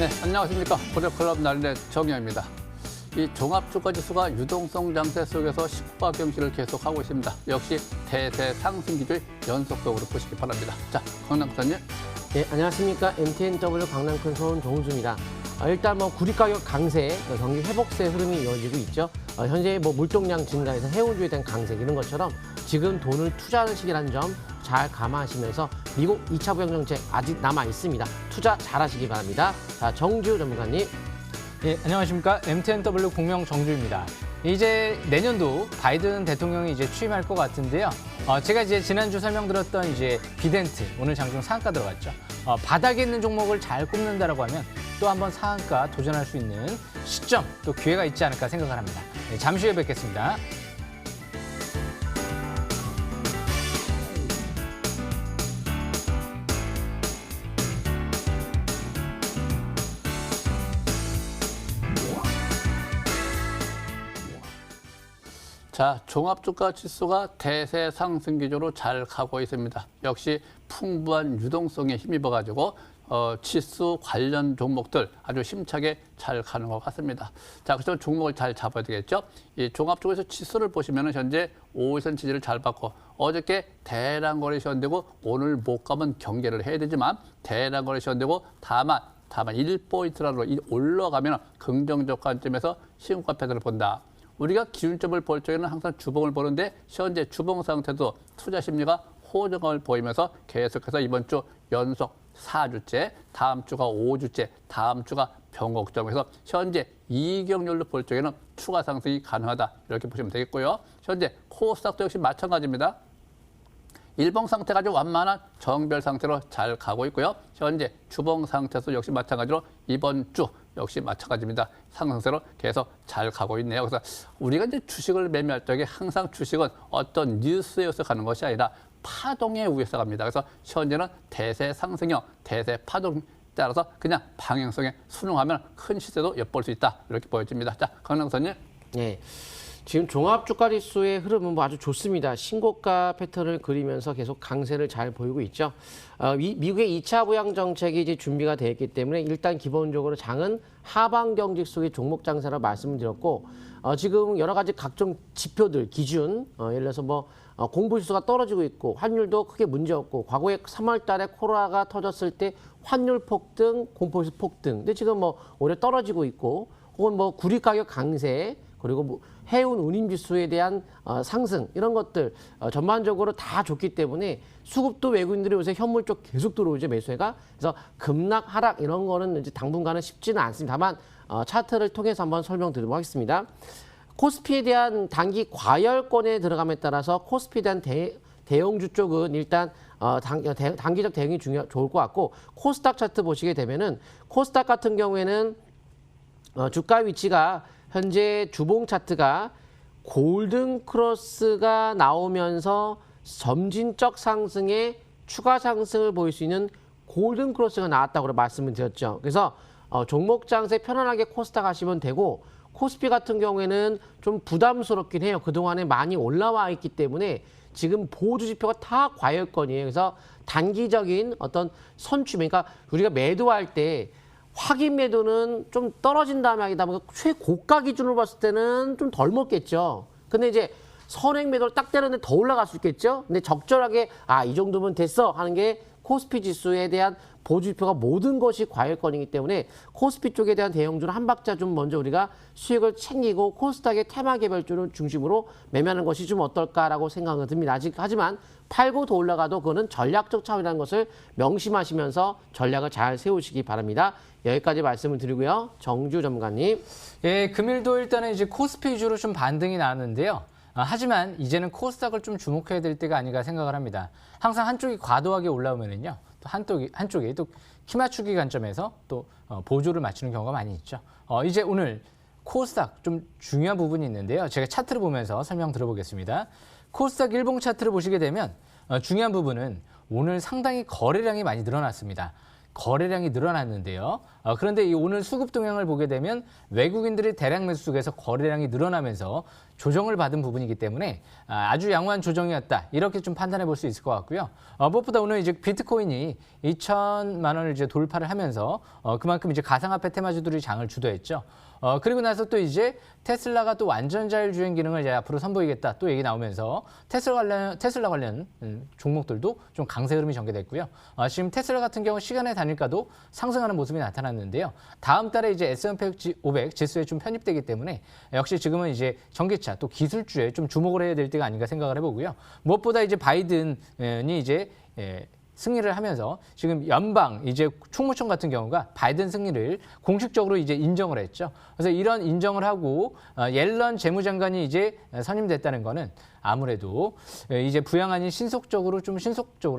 네, 안녕하십니까. 고려클럽 날의 정의입니다. 이 종합주가지수가 유동성 장세 속에서 시가 경신을 계속하고 있습니다. 역시 대세 상승 기조의 연속적으로 보시기 바랍니다. 자, 강남사님. 네, 안녕하십니까. MTNW 강남큰 손종수입니다. 일단 구리 가격 강세, 경기 회복세 흐름이 이어지고 있죠. 현재 물동량 증가에서 해운주에 대한 강세 이런 것처럼 지금 돈을 투자하는 시기라는 점 잘 감안하시면서 미국 2차 부양 정책 아직 남아 있습니다. 투자 잘하시기 바랍니다. 자, 정주 전문가님. 예, 안녕하십니까. MTNW 공명 정주입니다. 이제 내년도 바이든 대통령이 이제 취임할 것 같은데요. 제가 이제 지난주 설명드렸던 이제 비덴트 오늘 장중 상한가 들어갔죠. 바닥에 있는 종목을 잘 꼽는다라고 하면 또 한번 상한가 도전할 수 있는 시점 또 기회가 있지 않을까 생각을 합니다. 네, 잠시 후에 뵙겠습니다. 자, 종합주가 지수가 대세 상승 기조로 잘 가고 있습니다. 역시 풍부한 유동성에 힘입어가지고 지수 관련 종목들 아주 힘차게 잘 가는 것 같습니다. 자, 그래서 종목을 잘 잡아야 되겠죠. 이 종합주가에서 지수를 보시면 현재 5일선 지지를 잘 받고 어저께 대량 거래 시현되고 오늘 못 가면 경계를 해야 되지만 대량 거래 시현되고 다만 1포인트라도 올라가면 긍정적 관점에서 신고가 패턴을 본다. 우리가 기준점을 볼 적에는 항상 주봉을 보는데 현재 주봉 상태도 투자 심리가 호정을 보이면서 계속해서 이번 주 연속 4주째, 다음 주가 5주째, 다음 주가 변곡점에서 현재 이격률로 볼 적에는 추가 상승이 가능하다. 이렇게 보시면 되겠고요. 현재 코스닥도 역시 마찬가지입니다. 일봉 상태가 아주 완만한 정별 상태로 잘 가고 있고요. 현재 주봉 상태도 역시 마찬가지로 이번 주 역시 마찬가지입니다. 상승세로 계속 잘 가고 있네요. 그래서 우리가 이제 주식을 매매할 적에 항상 주식은 어떤 뉴스에 의해서 가는 것이 아니라 파동에 의해서 갑니다. 그래서 현재는 대세 상승형, 대세 파동 따라서 그냥 방향성에 순응하면 큰 시세도 엿볼 수 있다. 이렇게 보여집니다. 자, 강남선님. 네. 지금 종합주가지수의 흐름은 아주 좋습니다. 신고가 패턴을 그리면서 계속 강세를 잘 보이고 있죠. 미국의 2차 부양 정책이 이제 준비가 되어 있기 때문에 일단 기본적으로 장은 하방 경직 속의 종목 장세라고 말씀을 드렸고 지금 여러 가지 각종 지표들 기준 예를 들어서 공부지수가 떨어지고 있고 환율도 크게 문제 없고 과거에 3월 달에 코로나가 터졌을 때 환율 폭등, 공포지수 폭등. 근데 지금 오히려 떨어지고 있고 혹은 구리 가격 강세 그리고 해운 운임지수에 대한 상승 이런 것들 전반적으로 다 좋기 때문에 수급도 외국인들이 요새 현물 쪽 계속 들어오죠 매수해가. 그래서 급락 하락 이런 거는 이제 당분간은 쉽지는 않습니다. 다만 차트를 통해서 한번 설명드리도록 하겠습니다. 코스피에 대한 단기 과열권에 들어감에 따라서 코스피에 대한 대형주 쪽은 일단 단기적 대응이 좋을 것 같고 코스닥 차트 보시게 되면은 코스닥 같은 경우에는 주가 위치가 현재 주봉 차트가 골든 크로스가 나오면서 점진적 상승에 추가 상승을 보일 수 있는 골든 크로스가 나왔다고 말씀을 드렸죠. 그래서 종목 장세 편안하게 코스닥 하시면 되고 코스피 같은 경우에는 좀 부담스럽긴 해요. 그동안에 많이 올라와 있기 때문에 지금 보조 지표가 다 과열권이에요. 그래서 단기적인 어떤 선취매, 그러니까 우리가 매도할 때 확인 매도는 좀 떨어진 다음에 하다 보니까 최고가 기준으로 봤을 때는 좀 덜 먹겠죠. 근데 이제 선행 매도를 딱 때렸는데 더 올라갈 수 있겠죠. 근데 적절하게 이 정도면 됐어 하는 게 코스피 지수에 대한 보조지표가 모든 것이 과열권이기 때문에 코스피 쪽에 대한 대형주는 한 박자 좀 먼저 우리가 수익을 챙기고 코스닥의 테마 개별주를 중심으로 매매하는 것이 좀 어떨까라고 생각은 듭니다. 하지만 팔고 더 올라가도 그거는 전략적 차원이라는 것을 명심하시면서 전략을 잘 세우시기 바랍니다. 여기까지 말씀을 드리고요. 정주 전문가님. 예, 금일도 일단은 이제 코스피 위주로 좀 반등이 나왔는데요. 하지만 이제는 코스닥을 좀 주목해야 될 때가 아닌가 생각을 합니다. 항상 한쪽이 과도하게 올라오면은요, 또 한쪽이 또 키 맞추기 관점에서 또 보조를 맞추는 경우가 많이 있죠. 이제 오늘 코스닥 좀 중요한 부분이 있는데요. 제가 차트를 보면서 설명 들어보겠습니다. 코스닥 일봉 차트를 보시게 되면 중요한 부분은 오늘 상당히 거래량이 많이 늘어났습니다. 거래량이 늘어났는데요. 그런데 이 오늘 수급 동향을 보게 되면 외국인들이 대량 매수 속에서 거래량이 늘어나면서 조정을 받은 부분이기 때문에 아주 양호한 조정이었다. 이렇게 좀 판단해 볼 수 있을 것 같고요. 무엇보다 오늘 이제 비트코인이 2천만 원을 이제 돌파를 하면서 그만큼 이제 가상화폐 테마주들이 장을 주도했죠. 그리고 나서 또 이제 테슬라가 또 완전 자율주행 기능을 이제 앞으로 선보이겠다 또 얘기 나오면서 테슬라 관련 종목들도 좀 강세 흐름이 전개됐고요. 지금 테슬라 같은 경우 시간의 단일가도 상승하는 모습이 나타났는데요. 다음 달에 이제 S&P 500 지수에 좀 편입되기 때문에 역시 지금은 이제 전기차 또 기술주에 좀 주목을 해야 될 때가 아닌가 생각을 해보고요. 무엇보다 이제 바이든이 이제 승리를 하면서 지금 연방 이제 총무청 같은 경우가 바이든 승리를 공식적으로 이제 인정을 했죠. 그래서 이런 인정을 하고 옐런 재무장관이 이제 선임됐다는 거는 아무래도 이제 부양안이 신속적으로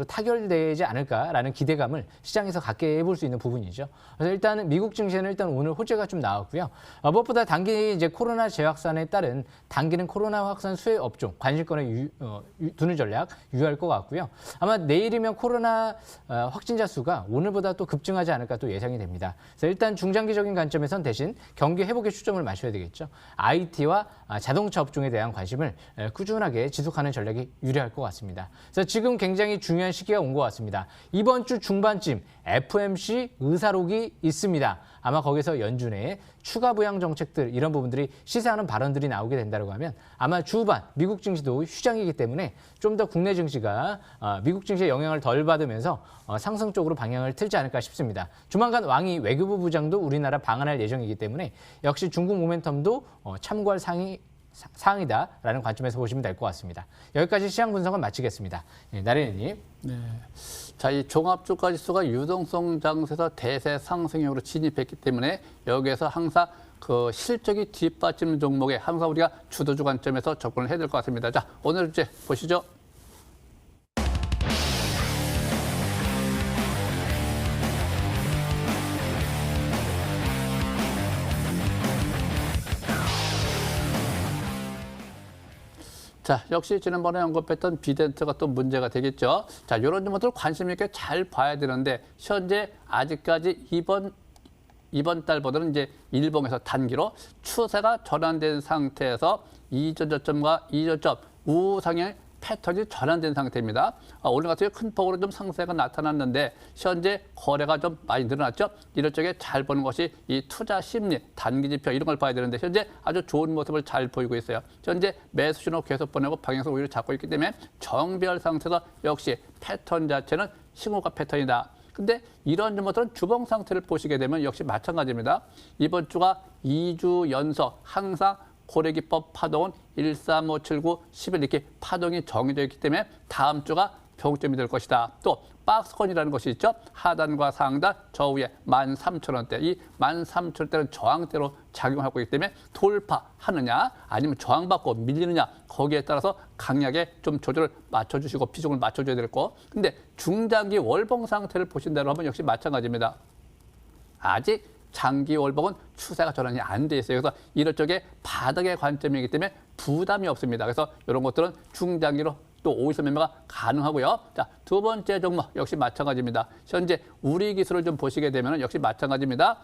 타결되지 않을까라는 기대감을 시장에서 갖게 해볼 수 있는 부분이죠. 그래서 일단 미국 증시는 일단 오늘 호재가 좀 나왔고요. 무엇보다 단기 이제 코로나 재확산에 따른 단기는 코로나 확산 수혜 업종 관심권에 두는 전략 유효할 것 같고요. 아마 내일이면 코로나 확진자 수가 오늘보다 또 급증하지 않을까 또 예상이 됩니다. 그래서 일단 중장기적인 관점에선 대신 경기 회복에 초점을 맞춰야 되겠죠. IT와 자동차 업종에 대한 관심을 꾸준하게 지속하는 전략이 유리할 것 같습니다. 그래서 지금 굉장히 중요한 시기가 온 것 같습니다. 이번 주 중반쯤 FOMC 의사록이 있습니다. 아마 거기서 연준의 추가 부양 정책들 이런 부분들이 시사하는 발언들이 나오게 된다고 하면 아마 주반 미국 증시도 휴장이기 때문에 좀 더 국내 증시가 미국 증시의 영향을 덜 받으면서 상승 쪽으로 방향을 틀지 않을까 싶습니다. 조만간 왕이 외교부 부장도 우리나라 방한할 예정이기 때문에 역시 중국 모멘텀도 참고할 사항이다라는 관점에서 보시면 될 것 같습니다. 여기까지 시장 분석은 마치겠습니다. 나래님. 네. 자, 이 종합주가 지수가 유동성 장세에서 대세 상승형으로 진입했기 때문에 여기에서 항상 그 실적이 뒷받치는 종목에 항상 우리가 주도주 관점에서 접근을 해야 될 것 같습니다. 자, 오늘 주제 보시죠. 자, 역시 지난번에 언급했던 비덴트가 또 문제가 되겠죠. 자, 이런 점들 관심 있게 잘 봐야 되는데 현재 아직까지 이번 달보다는 이제 일봉에서 단기로 추세가 전환된 상태에서 이전 저점과 이저점 우상향 패턴이 전환된 상태입니다. 오늘 같은 경우 큰 폭으로 좀 상세가 나타났는데 현재 거래가 좀 많이 늘어났죠. 이런 쪽에 잘 보는 것이 이 투자 심리, 단기 지표 이런 걸 봐야 되는데 현재 아주 좋은 모습을 잘 보이고 있어요. 현재 매수 신호 계속 보내고 방향성을 오히려 잡고 있기 때문에 정별 상태에서 역시 패턴 자체는 싱호가 패턴이다. 근데 이런 점들은 주봉 상태를 보시게 되면 역시 마찬가지입니다. 이번 주가 2주 연속 항상 고래기법 파동은 1, 3, 5, 7, 9, 11 이렇게 파동이 정해져 있기 때문에 다음 주가 평점이 될 것이다. 또 박스권이라는 것이 있죠. 하단과 상단 저 위에 13,000원대. 이 13,000원대는 저항대로 작용하고 있기 때문에 돌파하느냐 아니면 저항받고 밀리느냐 거기에 따라서 강약에 좀 조절을 맞춰주시고 비중을 맞춰줘야 될 거. 근데 중장기 월봉 상태를 보신다고 하면 역시 마찬가지입니다. 아직 장기 월봉은 추세가 전환이 안 돼 있어요. 그래서 이런 쪽에 바닥의 관점이기 때문에 부담이 없습니다. 그래서 이런 것들은 중장기로 또 5일선 매매가 가능하고요. 자, 두 번째 종목 역시 마찬가지입니다. 현재 우리 기술을 좀 보시게 되면 역시 마찬가지입니다.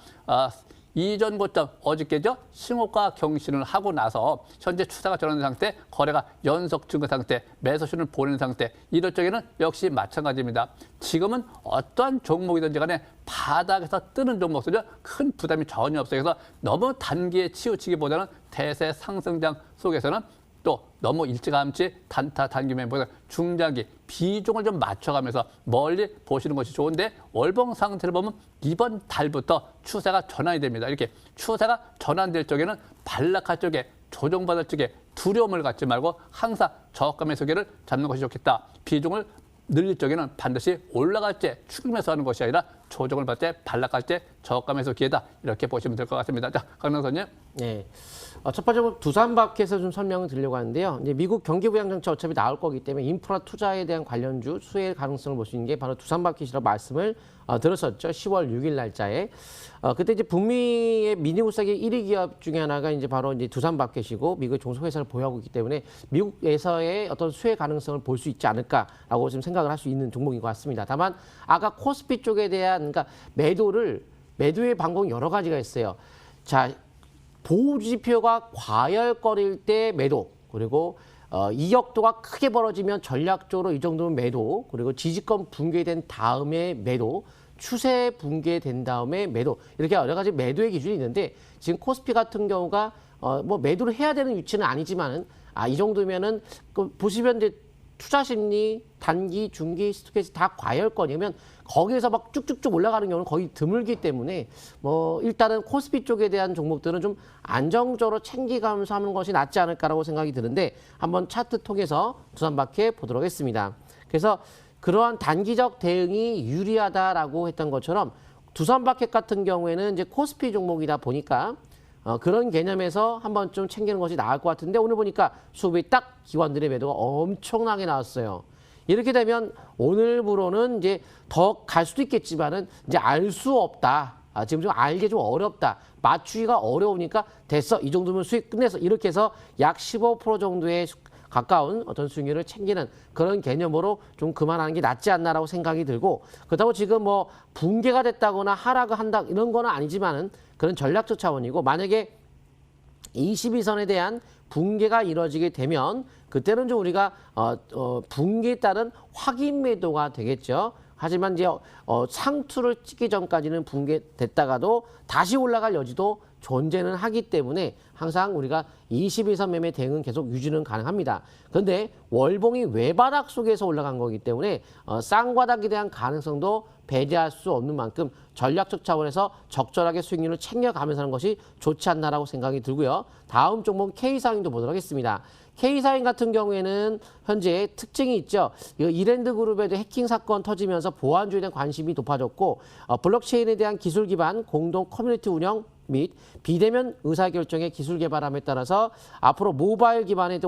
이전 고점 어저께죠. 싱호가 경신을 하고 나서 현재 추세가 전환된 상태, 거래가 연속 증가 상태, 매수신을 보내는 상태. 이럴 적에는 역시 마찬가지입니다. 지금은 어떠한 종목이든지 간에 바닥에서 뜨는 종목들은 큰 부담이 전혀 없어요. 그래서 너무 단기에 치우치기보다는 대세 상승장 속에서는 또 너무 일찌감치 단타 단기 매매보다 중장기 비중을 좀 맞춰가면서 멀리 보시는 것이 좋은데 월봉 상태를 보면 이번 달부터 추세가 전환이 됩니다. 이렇게 추세가 전환될 적에는 반락할 적에 조정받을 적에 두려움을 갖지 말고 항상 저가매 소개를 잡는 것이 좋겠다. 비중을 늘릴 적에는 반드시 올라갈 때 추격매수 하는 것이 아니라 조정을 받을 때 반락할 때 저가매수 기회다. 이렇게 보시면 될 것 같습니다. 자, 강남선님. 네. 첫 번째 두산바켓에서 좀 설명을 드리려고 하는데요. 이제 미국 경기 부양 정책 어차피 나올 거기 때문에 인프라 투자에 대한 관련주 수혜 가능성을 볼 수 있는 게 바로 두산바켓이라고 말씀을 들었었죠. 10월 6일 날짜에. 그때 이제 북미의 미니우스의 1위 기업 중에 하나가 이제 바로 이제 두산바켓이고 미국의 종속회사를 보유하고 있기 때문에 미국에서의 어떤 수혜 가능성을 볼 수 있지 않을까라고 지금 생각을 할 수 있는 종목인 것 같습니다. 다만 아까 코스피 쪽에 대한 그러니까 매도를 매도의 방법은 여러 가지가 있어요. 자, 보호 지표가 과열거릴 때 매도, 그리고 이격도가 크게 벌어지면 전략적으로 이 정도면 매도, 그리고 지지권 붕괴된 다음에 매도, 추세 붕괴된 다음에 매도, 이렇게 여러 가지 매도의 기준이 있는데 지금 코스피 같은 경우가 뭐 매도를 해야 되는 위치는 아니지만은 이 정도면은 보시면 이제 투자 심리, 단기, 중기, 스토캐스틱 다 과열권이면 거기에서 막 쭉쭉쭉 올라가는 경우는 거의 드물기 때문에 뭐 일단은 코스피 쪽에 대한 종목들은 좀 안정적으로 챙기가면서 하는 것이 낫지 않을까라고 생각이 드는데 한번 차트 통해서 두산박해 보도록 하겠습니다. 그래서 그러한 단기적 대응이 유리하다라고 했던 것처럼 두산박해 같은 경우에는 이제 코스피 종목이다 보니까 그런 개념에서 한번 좀 챙기는 것이 나을 것 같은데 오늘 보니까 수급이 딱 기관들의 매도가 엄청나게 나왔어요. 이렇게 되면 오늘부로는 이제 더 갈 수도 있겠지만은 이제 알 수 없다. 지금 좀 알기 좀 어렵다. 맞추기가 어려우니까 됐어. 이 정도면 수익 끝내서 이렇게 해서 약 15% 정도의 가까운 어떤 수익률을 챙기는 그런 개념으로 좀 그만하는 게 낫지 않나라고 생각이 들고 그렇다고 지금 뭐 붕괴가 됐다거나 하락을 한다 이런 거는 아니지만은 그런 전략적 차원이고 만약에 22선에 대한 붕괴가 이루어지게 되면 그때는 좀 우리가 붕괴에 따른 확인 매도가 되겠죠. 하지만 이제 상투를 찍기 전까지는 붕괴됐다가도 다시 올라갈 여지도 존재는 하기 때문에 항상 우리가 21선 매매 대응은 계속 유지는 가능합니다. 그런데 월봉이 외바닥 속에서 올라간 거기 때문에 쌍바닥에 대한 가능성도 배제할 수 없는 만큼 전략적 차원에서 적절하게 수익률을 챙겨가면서 하는 것이 좋지 않나라고 생각이 들고요. 다음 종목 K사인도 보도록 하겠습니다. K사인 같은 경우에는 현재 특징이 있죠. 이랜드 그룹에도 해킹 사건 터지면서 보안주에 대한 관심이 높아졌고 블록체인에 대한 기술 기반 공동 커뮤니티 운영 및 비대면 의사결정의 기술 개발함에 따라서 앞으로 모바일 기반의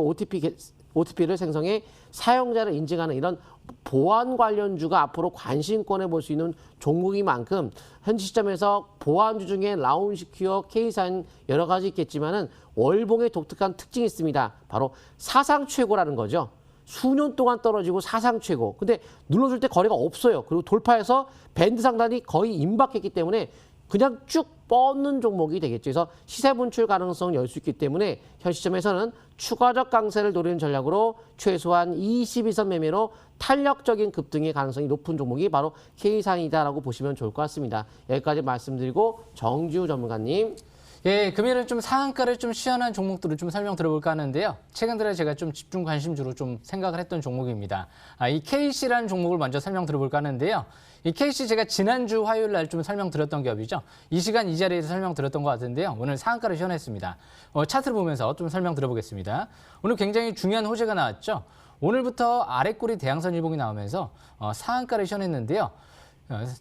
OTP를 생성해 사용자를 인증하는 이런 보안 관련주가 앞으로 관심권에 볼 수 있는 종목인 만큼 현재 시점에서 보안주 중에 라운시큐어, K사인 여러 가지 있겠지만은 월봉의 독특한 특징이 있습니다. 바로 사상 최고라는 거죠. 수년 동안 떨어지고 사상 최고. 근데 눌러줄 때 거래가 없어요. 그리고 돌파해서 밴드 상단이 거의 임박했기 때문에 그냥 쭉 뻗는 종목이 되겠죠. 그래서 시세 분출 가능성을 열 수 있기 때문에 현 시점에서는 추가적 강세를 노리는 전략으로 최소한 22선 매매로 탄력적인 급등의 가능성이 높은 종목이 바로 K사인이다라고 보시면 좋을 것 같습니다. 여기까지 말씀드리고 정지우 전문가님. 예, 금일은 좀 상한가를 좀 시연한 종목들을 좀 설명 들어볼까 하는데요. 최근 들어 제가 좀 집중 관심주로 좀 생각을 했던 종목입니다. 이 KC라는 종목을 먼저 설명 들어볼까 하는데요. 이 KC 제가 지난주 화요일 날 좀 설명드렸던 기업이죠. 이 시간 이 자리에서 설명드렸던 것 같은데요. 오늘 상한가를 시연했습니다. 차트를 보면서 좀 설명 들어보겠습니다. 오늘 굉장히 중요한 호재가 나왔죠. 오늘부터 아래꼬리 대양선 일봉이 나오면서 상한가를 시연했는데요.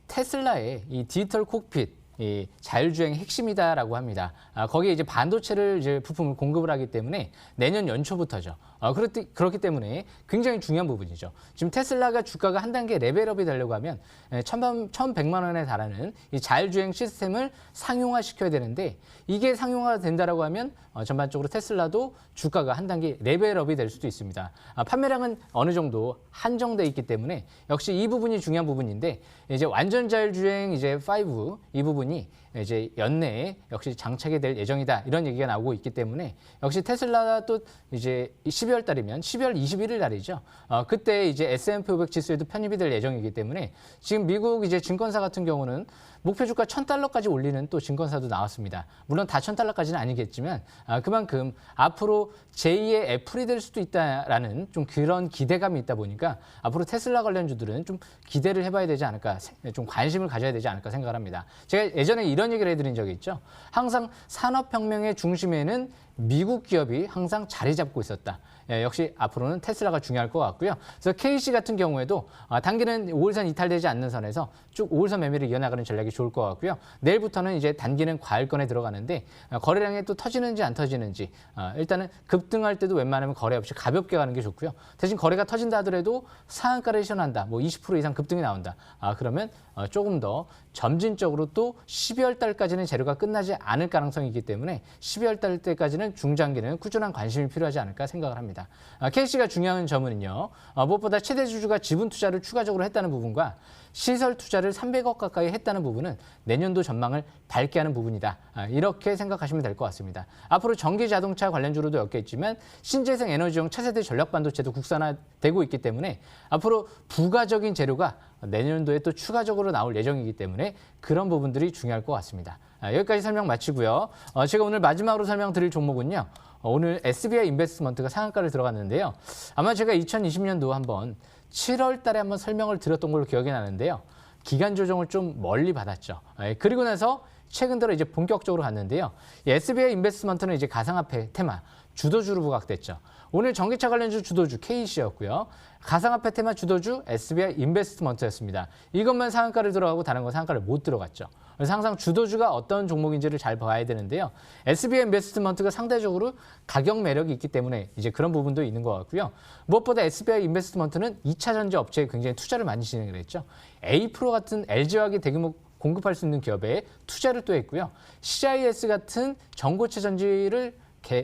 테슬라의 이 디지털 콕핏 이 자율주행 핵심이다라고 합니다. 거기에 이제 반도체를 이제 부품을 공급을 하기 때문에 내년 연초부터죠. 그렇기 때문에 굉장히 중요한 부분이죠. 지금 테슬라가 주가가 한 단계 레벨업이 되려고 하면 1,100만 원에 달하는 이 자율주행 시스템을 상용화시켜야 되는데 이게 상용화가 된다라고 하면 전반적으로 테슬라도 주가가 한 단계 레벨업이 될 수도 있습니다. 판매량은 어느 정도 한정돼 있기 때문에 역시 이 부분이 중요한 부분인데 이제 완전 자율주행 이제 5 이 부분이 이제 연내에 역시 장착이 될 예정이다 이런 얘기가 나오고 있기 때문에 역시 테슬라도 이제 12월 달이면 12월 21일 날이죠. 그때 이제 S&P 500 지수에도 편입이 될 예정이기 때문에 지금 미국 이제 증권사 같은 경우는 목표 주가 $1,000까지 올리는 또 증권사도 나왔습니다. 물론 다 $1,000까지는 아니겠지만 그만큼 앞으로 제2의 애플이 될 수도 있다라는 좀 그런 기대감이 있다 보니까 앞으로 테슬라 관련주들은 좀 기대를 해봐야 되지 않을까, 좀 관심을 가져야 되지 않을까 생각을 합니다. 제가 예전에 이런 얘기를 해드린 적이 있죠. 항상 산업혁명의 중심에는 미국 기업이 항상 자리 잡고 있었다. 역시 앞으로는 테슬라가 중요할 것 같고요. 그래서 KC 같은 경우에도 단기는 5일선 이탈되지 않는 선에서 쭉 5일선 매매를 이어나가는 전략이 좋을 것 같고요. 내일부터는 이제 단기는 과열권에 들어가는데 거래량이 또 터지는지 안 터지는지 일단은 급등할 때도 웬만하면 거래 없이 가볍게 가는 게 좋고요. 대신 거래가 터진다 하더라도 상한가를 시연한다. 뭐 20% 이상 급등이 나온다. 그러면 조금 더 점진적으로 또 12월 달까지는 재료가 끝나지 않을 가능성이 있기 때문에 12월 달 때까지는 중장기는 꾸준한 관심이 필요하지 않을까 생각을 합니다. KC가 중요한 점은요. 무엇보다 최대 주주가 지분 투자를 추가적으로 했다는 부분과 시설 투자를 300억 가까이 했다는 부분은 내년도 전망을 밝게 하는 부분이다. 이렇게 생각하시면 될 것 같습니다. 앞으로 전기 자동차 관련주로도 엮였지만 신재생 에너지용 차세대 전력 반도체도 국산화되고 있기 때문에 앞으로 부가적인 재료가 내년도에 또 추가적으로 나올 예정이기 때문에 그런 부분들이 중요할 것 같습니다. 여기까지 설명 마치고요. 제가 오늘 마지막으로 설명드릴 종목은요. 오늘 SBI 인베스트먼트가 상한가를 들어갔는데요. 아마 제가 2020년도 한번 7월 달에 한번 설명을 드렸던 걸로 기억이 나는데요. 기간 조정을 좀 멀리 받았죠. 그리고 나서 최근 들어 이제 본격적으로 갔는데요. SBI 인베스트먼트는 이제 가상화폐 테마 주도주로 부각됐죠. 오늘 전기차 관련주 주도주 KC였고요. 가상화폐 테마 주도주 SBI 인베스트먼트였습니다. 이것만 상한가를 들어가고 다른 건 상한가를 못 들어갔죠. 그래서 항상 주도주가 어떤 종목인지를 잘 봐야 되는데요. SBI 인베스트먼트가 상대적으로 가격 매력이 있기 때문에 이제 그런 부분도 있는 것 같고요. 무엇보다 SBI 인베스트먼트는 2차 전지 업체에 굉장히 투자를 많이 진행을 했죠. A-프로 같은 LG화학이 대규모 공급할 수 있는 기업에 투자를 또 했고요. CIS 같은 전고체 전지를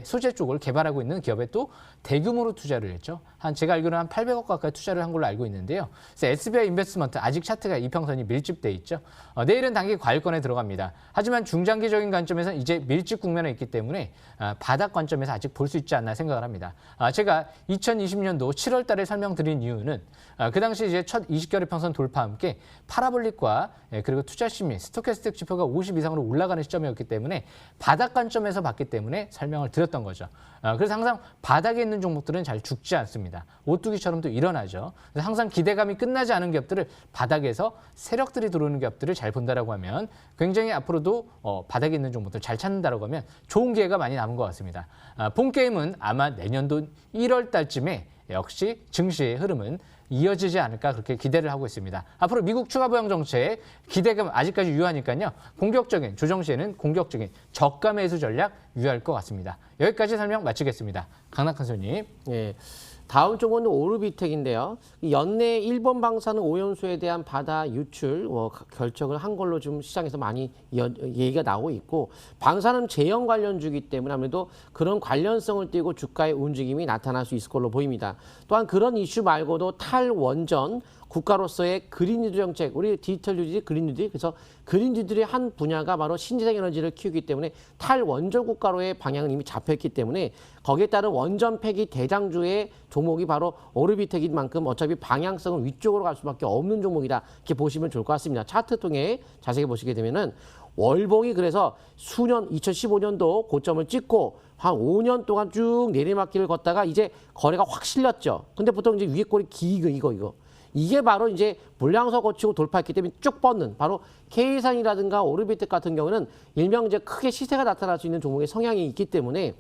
소재 쪽을 개발하고 있는 기업에 또 대규모로 투자를 했죠. 제가 알기로는 한 800억 가까이 투자를 한 걸로 알고 있는데요. 그래서 SBI 인베스트먼트 아직 차트가 이평선이 밀집돼 있죠. 내일은 단기 과열권에 들어갑니다. 하지만 중장기적인 관점에서는 이제 밀집 국면에 있기 때문에 바닥 관점에서 아직 볼 수 있지 않나 생각을 합니다. 제가 2020년도 7월 달에 설명드린 이유는 그 당시 이제 첫 20개월 평선 돌파와 함께 파라볼릭과 그리고 투자 심리, 스토캐스틱 지표가 50 이상으로 올라가는 시점이었기 때문에 바닥 관점에서 봤기 때문에 설명을 드렸던 거죠. 그래서 항상 바닥에 있는 종목들은 잘 죽지 않습니다. 오뚜기처럼 또 일어나죠. 그래서 항상 기대감이 끝나지 않은 기업들을 바닥에서 세력들이 들어오는 기업들을 잘 본다라고 하면 굉장히 앞으로도 바닥에 있는 종목들 잘 찾는다라고 하면 좋은 기회가 많이 남은 것 같습니다. 본 게임은 아마 내년도 1월 달쯤에 역시 증시의 흐름은 이어지지 않을까 그렇게 기대를 하고 있습니다. 앞으로 미국 추가 부양 정책 기대감 아직까지 유효하니까요. 공격적인 조정 시에는 공격적인 저가 매수 전략 유효할 것 같습니다. 여기까지 설명 마치겠습니다. 강낙한 소님. 예. 다음 종목은 오르비텍인데요. 연내 일본 방사능 오염수에 대한 바다 유출 결정을 한 걸로 좀 시장에서 많이 얘기가 나오고 있고 방사능 제형 관련주이기 때문에 아무래도 그런 관련성을 띠고 주가의 움직임이 나타날 수 있을 걸로 보입니다. 또한 그런 이슈 말고도 탈원전 국가로서의 그린 뉴딜 정책, 우리 디지털 뉴딜, 그린 뉴딜, 그래서 그린 뉴딜의 한 분야가 바로 신재생 에너지를 키우기 때문에 탈원전 국가로의 방향은 이미 잡혔기 때문에 거기에 따른 원전 폐기 대장주의 종목이 바로 오르비텍인 만큼 어차피 방향성은 위쪽으로 갈 수밖에 없는 종목이다. 이렇게 보시면 좋을 것 같습니다. 차트 통해 자세히 보시게 되면은 월봉이 그래서 수년 2015년도 고점을 찍고 한 5년 동안 쭉 내리막길을 걷다가 이제 거래가 확 실렸죠. 근데 보통 이제 위에 꼴이 이거. 이게 바로 이제 물량서 거치고 돌파했기 때문에 쭉 뻗는 바로 K산이라든가 오르비텍 같은 경우는 일명 이제 크게 시세가 나타날 수 있는 종목의 성향이 있기 때문에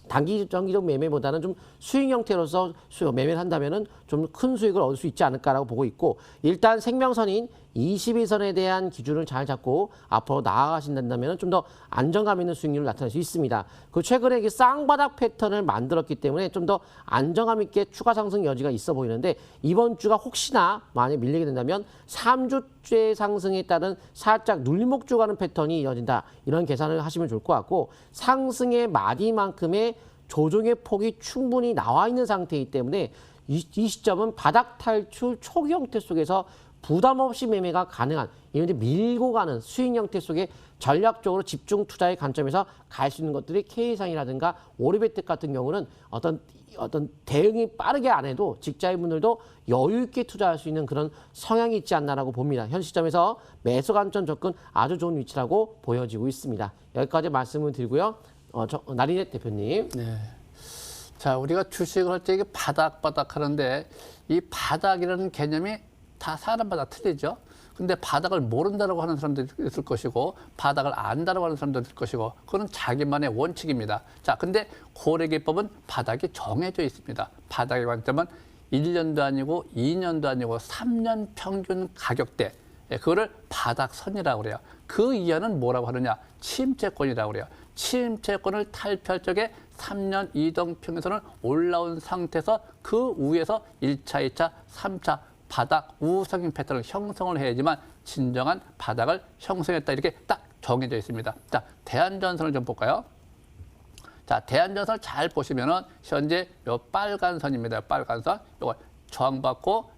단기적 매매보다는 좀 수익 형태로서 매매를 한다면은 좀 큰 수익을 얻을 수 있지 않을까라고 보고 있고 일단 생명선인 21선에 대한 기준을 잘 잡고 앞으로 나아가신다면 좀 더 안정감 있는 수익률을 나타낼 수 있습니다. 그 최근에 이게 쌍바닥 패턴을 만들었기 때문에 좀 더 안정감 있게 추가 상승 여지가 있어 보이는데 이번 주가 혹시나 만약 밀리게 된다면 3주째 상승에 따른 살짝 눌림목조 가는 패턴이 이어진다. 이런 계산을 하시면 좋을 것 같고 상승의 마디만큼의 조정의 폭이 충분히 나와 있는 상태이기 때문에 이 시점은 바닥 탈출 초기 형태 속에서 부담 없이 매매가 가능한 이런데 밀고 가는 수익 형태 속에 전략적으로 집중 투자의 관점에서 갈 수 있는 것들이 K상이라든가 오르비텍 같은 경우는 어떤 대응이 빠르게 안 해도 직자인분들도 여유 있게 투자할 수 있는 그런 성향이 있지 않나라고 봅니다. 현 시점에서 매수 관점 접근 아주 좋은 위치라고 보여지고 있습니다. 여기까지 말씀을 드리고요. 나리넷 대표님. 네. 자, 우리가 주식을 할 때 이게 바닥바닥 하는데 이 바닥이라는 개념이 다 사람마다 틀리죠. 근데 바닥을 모른다라고 하는 사람들이 있을 것이고 바닥을 안다라고 하는 사람들이 있을 것이고 그건 자기만의 원칙입니다. 자, 근데 고래기법은 바닥이 정해져 있습니다. 바닥의 관점은 1년도 아니고 2년도 아니고 3년 평균 가격대. 그거를 바닥선이라고 그래요. 그 이하는 뭐라고 하느냐? 침체권이라고 그래요. 침체권을 탈피할 적에 3년 이동평균선을 올라온 상태에서 그 위에서 1차, 2차, 3차 바닥 우상향 패턴을 형성을 해야지만 진정한 바닥을 형성했다 이렇게 딱 정해져 있습니다. 자, 대한전선을 좀 볼까요? 자, 대한전선을 잘 보시면은 현재 요 빨간 선입니다. 빨간 선. 요거 저항받고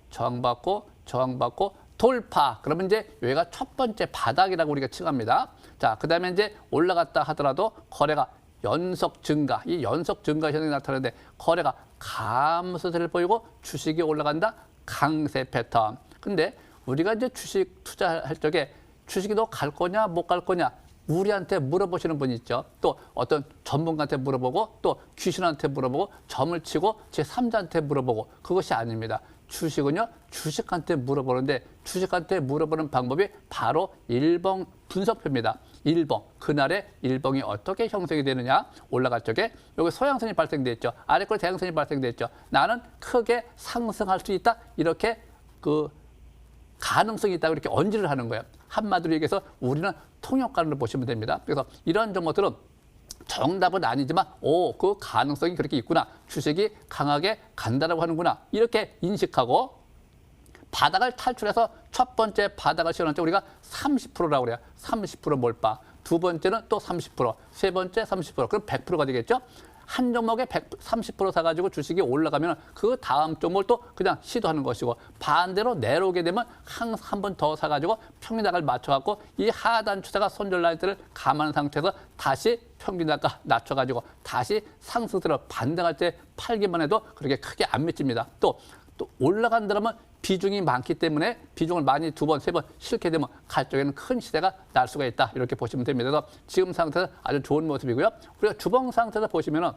돌파. 그러면 이제 여기가 첫 번째 바닥이라고 우리가 칭합니다. 자, 그다음에 이제 올라갔다 하더라도 거래가 연속 증가, 이 연속 증가 현상이 나타나는데 거래가 감소세를 보이고 주식이 올라간다. 강세 패턴. 근데 우리가 이제 주식 투자할 적에 주식이 너 갈 거냐 못 갈 거냐 우리한테 물어보시는 분이 있죠. 또 어떤 전문가한테 물어보고 또 귀신한테 물어보고 점을 치고 제3자한테 물어보고 그것이 아닙니다. 주식은요. 주식한테 물어보는데 주식한테 물어보는 방법이 바로 일봉 분석표입니다. 일봉, 그날의 일봉이 어떻게 형성이 되느냐. 올라갈 적에 여기 소양선이 발생돼 있죠. 아래 꼴 대양선이 발생돼 있죠. 나는 크게 상승할 수 있다. 이렇게 그 가능성이 있다고 이렇게 언지를 하는 거예요. 한마디로 얘기해서 우리는 통역관으로 보시면 됩니다. 그래서 이런 정보들은 정답은 아니지만 그 가능성이 그렇게 있구나. 주식이 강하게 간다라고 하는구나. 이렇게 인식하고 바닥을 탈출해서 첫 번째 바닥을 시원할 때 우리가 30%라고 그래요. 30% 몰빵. 두 번째는 또 30%, 세 번째 30%. 그럼 100%가 되겠죠. 한 종목에 130% 사가지고 주식이 올라가면 그 다음 종목을 또 그냥 시도하는 것이고 반대로 내려오게 되면 한 번 더 사가지고 평균가를 맞춰갖고 이 하단 추세가 손절날 때를 감안한 상태에서 다시 평균가가 낮춰가지고 다시 상승세로 반등할 때 팔기만 해도 그렇게 크게 안 미칩니다. 또 올라간다면 비중이 많기 때문에 비중을 많이 두 번, 세 번 실게 되면 갈 적에는 큰 시대가 날 수가 있다. 이렇게 보시면 됩니다. 그래서 지금 상태는 아주 좋은 모습이고요. 우리가 주봉 상태에서 보시면은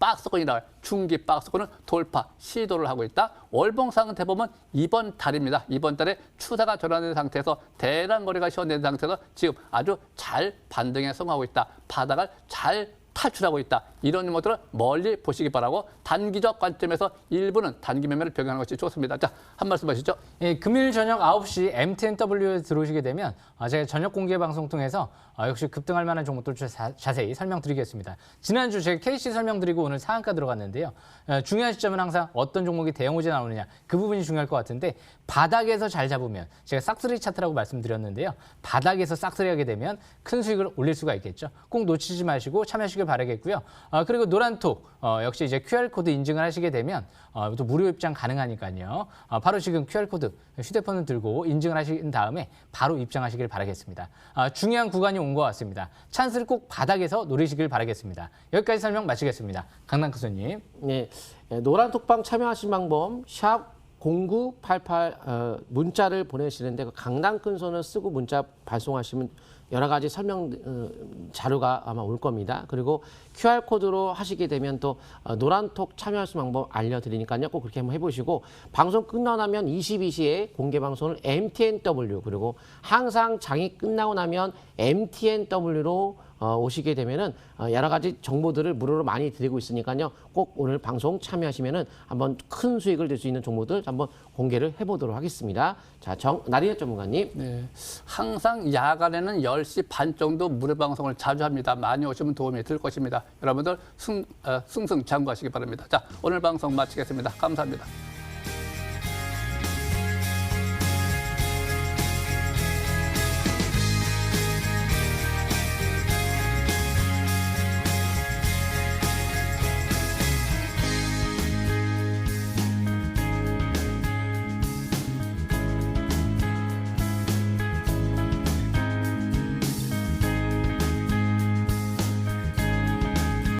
박스권이 나와요. 중기 박스권은 돌파 시도를 하고 있다. 월봉 상태 보면 이번 달입니다. 이번 달에 추세가 전환된 상태에서 대량 거래가 시원된 상태에서 지금 아주 잘 반등에 성공하고 있다. 바닥을 잘 탈출하고 있다. 이런 것들을 멀리 보시기 바라고 단기적 관점에서 일부는 단기 매매를 병행하는 것이 좋습니다. 자, 한 말씀 하시죠. 예, 금요일 저녁 9시 MTNW에 들어오시게 되면 제가 저녁 공개 방송 통해서 역시 급등할 만한 종목들 자세히 설명드리겠습니다. 지난주 제가 KC 설명드리고 오늘 상한가 들어갔는데요. 중요한 시점은 항상 어떤 종목이 대형 호재 나오느냐 그 부분이 중요할 것 같은데 바닥에서 잘 잡으면 제가 싹쓸이 차트라고 말씀드렸는데요. 바닥에서 싹쓸이 하게 되면 큰 수익을 올릴 수가 있겠죠. 꼭 놓치지 마시고 참여하시길 바라겠고요. 그리고 노란톡 역시 이제 QR코드 인증을 하시게 되면 또 무료 입장 가능하니까요. 바로 지금 QR코드 휴대폰을 들고 인증을 하신 다음에 바로 입장하시길 바라겠습니다. 중요한 구간이 온 것 같습니다. 찬스를 꼭 바닥에서 노리시길 바라겠습니다. 여기까지 설명 마치겠습니다. 강남크소님. 네, 노란톡방 참여하신 방법 샵 0988 문자를 보내시는데 그 강남 큰손을 쓰고 문자 발송하시면 여러 가지 설명 자료가 아마 올 겁니다. 그리고 QR코드로 하시게 되면 또 노란톡 참여할 수 방법 알려드리니까요. 꼭 그렇게 한번 해보시고 방송 끝나고 나면 22시에 공개 방송을 MTNW 그리고 항상 장이 끝나고 나면 MTNW로 오시게 되면은 여러 가지 정보들을 무료로 많이 드리고 있으니까요. 꼭 오늘 방송 참여하시면은 한번 큰 수익을 낼 수 있는 정보들 한번 공개를 해보도록 하겠습니다. 자, 나리넷 전문가님. 네, 항상 야간에는 10시 반 정도 무료 방송을 자주 합니다. 많이 오시면 도움이 될 것입니다. 여러분들 승승장구하시기 바랍니다. 자, 오늘 방송 마치겠습니다. 감사합니다.